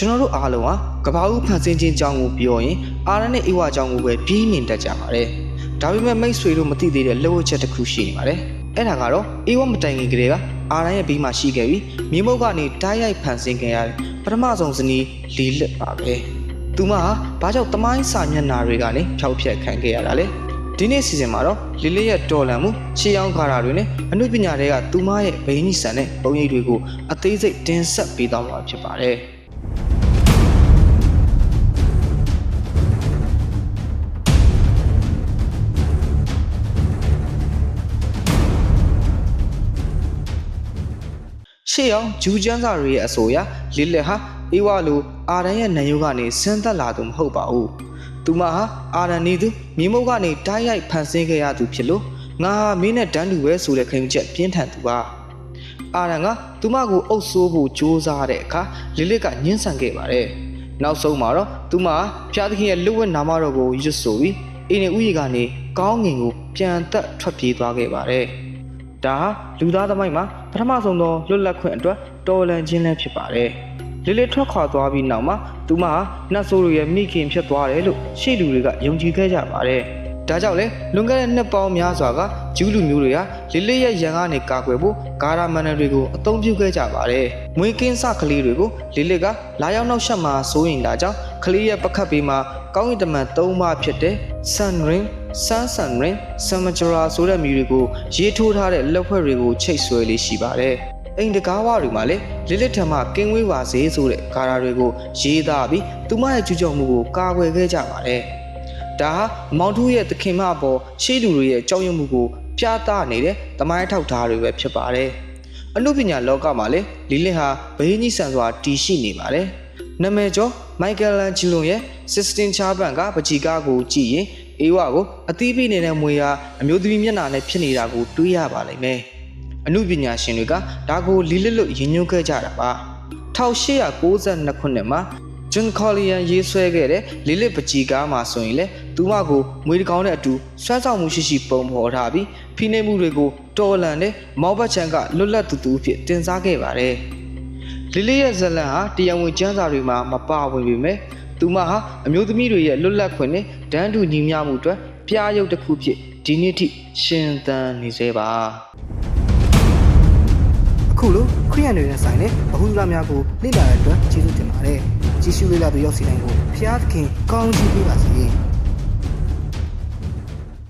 ကျွန်တော်တို့အားလုံးဟာကဘာဦးဖန်ဆင်းခြင်းအကြောင်းကိုပြောရင်အာရနဲ့အေဝါအကြောင်းကိုပဲပြင်းမြင်တတ်ကြပါတယ်။ဒါပေမဲ့မိတ်ဆွေတို့မသိသေးတဲ့လက်ဝတ်ချက်တစ်ခုရှိနေပါတယ်။အဲ့ဒါကတော့အေဝါမတိုင်ခင်ကလေးကအာရရဲ့ဘေးမှာရှိခဲ့ပြီးမြေမုတ်ကနေတိုက်ရိုက်ဖန်ဆင်းခဲ့ရတဲ့ပထမဆုံးဇနီးလီလစ်ပါပဲ။သူမဟာဘာကြောင့်တမိုင်းစာမျက်နှာတွေကနေဖျောက်ဖျက်ခံခဲ့ရတာလဲ။ဒီနေ့စီစဉ်မှာတော့လီလစ်ရဲ့တော်လန်မှုရှေးအောင်ခါတာတွေနဲ့အနုပညာတွေကသူမရဲ့ဘိန်းကြီးဆန်တဲ့ပုံရိပ်တွေကိုအသေးစိတ်တင်ဆက်ပေးသွားမှာဖြစ်ပါတယ်။ရှေ့အောင်ဂျူးကျန်းစာတွေရဲ့အဆိုအရလီလစ်ဟာအေဝါလိုအာရန်ရဲ့နံရိုးကနေဆင်းသက်လာသူမဟုတ်ပါဘူး။သူမဟာအာရန်နေသူမြေမုတ်ကနေတိုက်ရိုက်ဖန်ဆင်းခဲ့ရသူဖြစ်လို့ငါဟာမင်းနဲ့တန်းတူပဲဆိုတဲ့ခံယူချက်ပြင်းထန်သူပါ။အာရန်ကသူမကိုအုပ်ဆိုးဖို့ကြိုးစားတဲ့အခါလီလစ်ကညှင်းဆန်ခဲ့ပါတယ်။နောက်ဆုံးမှာတော့သူမဟာဖျားသခင်ရဲ့လူဝတ်နာမတော်ကိုရွတ်ဆိုပြီးအင်းနေဥယျာဉ်ကနေကောင်းငင်ကိုပြန်သက်ထွက်ပြေးသွားခဲ့ပါတယ်။ဒါဟာလူသားသမိုင်းမှာပထမဆုံးသောလွတ်လပ်ခွင့်အတွက်တော်လှန်ခြင်းလည်းဖြစ်ပါတယ်။လီလစ်ထွက်ခွာသွားပြီးနောက်မှာသူမဟာနတ်ဆိုးတို့ရဲ့မိခင်ဖြစ်သွားတယ်လို့ရှေ့လူတွေကယုံကြည်ခဲ့ကြပါတယ်။ဒါကြောင့်လေလွန်ခဲ့တဲ့နှစ်ပေါင်းများစွာကဂျူးလူမျိုးတွေကလီလစ်ရဲ့ရန်ကနေကာကွယ်ဖို့ဂါရာမန်နယ်တွေကိုအသုံးပြုခဲ့ကြပါတယ်။မွေးကင်းစကလေးတွေကိုလီလစ်ကလာရောက်နောက်ဆက်မှာစိုးရင်တာကြောင့်ကလေးရဲ့ပကတ်ပေးမှာကောင်းကင်တမန်၃ပါးဖြစ်တဲ့ Sun Ring, Sun Ring, Samajara ဆိုတဲ့မျိုးတွေကိုရေးထိုးထားတဲ့လက်ဖွဲ့တွေကိုချိတ်ဆွဲလေးရှိပါတယ်။အိမ်တကားဝတွေမှာလည်းလီလစ်ထံမှကင်းဝေးပါစေဆိုတဲ့ဂါရာတွေကိုရေးသားပြီးသူမရဲ့ကျူးကျော်မှုကိုကာကွယ်ခဲ့ကြပါတယ်။ဒါဟာမောင်ထူးရဲ့သခင်မအပေါ်ရှေးလူတွေရဲ့ကြောက်ရွံ့မှုကိုပြသနေတဲ့သမိုင်းထောက်ထားတွေပဲဖြစ်ပါတယ်။အနုပညာလောကမှာလည်းလီလစ်ဟာဘိန်းကြီးဆန်စွာတည်ရှိနေပါတယ်။နာမည်ကျော်မိုက်ကယ်လန်ဂျီလိုရဲ့ Sistine Chapel ကပကြီကားကိုကြည့်ရင်အေဝါကိုအသီးပိနေတဲ့မွေဟာအမျိုးသမီးမျက်နှာနဲ့ဖြစ်နေတာကိုတွေးရပါလိမ့်မယ်။အနုပညာရှင်တွေကဒါကိုလီလစ်လို့ရည်ညွှန်းခဲ့ကြတာပါ။1892ခုနှစ်မှာဂျွန်ကော်လီယန်ရေးဆွဲခဲ့တဲ့လီလစ်ပကြီကားမှာဆိုရင်လေသူမကိုမွေတကောင်နဲ့အတူဆွမ်းဆောင်မှုရှိရှိပုံဖော်ထားပြီးဖိနှိပ်မှုတွေကိုတော်လှန်တဲ့မောက်ဘတ်ချန်ကလွတ်လပ်သူဖြစ်တင်စားခဲ့ပါတယ်။လီလစ်ရဲ့ဇလန်ဟာတရားဝင်ကျမ်းစာတွေမှာမပါဝင်ပေမဲ့သူမဟာအမျိုးသမီးတွေရဲ့လွတ်လပ်ခွင့်နဲ့ဒန်းတူညီမျှမှုအတွက်ပြားရုပ်တစ်ခုဖြစ်ဒီနေ့ထိရှင်သန်နေသေးပါအခုလိုခရိယန်တွေနဲ့ဆိုင်တဲ့ဗဟုသုတများကိုလေ့လာတဲ့အတွက်ကျေးဇူးတင်ပါတယ်ကြည့်ရှုလေ့လာသူရောက်စီတိုင်းကိုဖျားသခင်ကောင်းချီးပေးပါစေ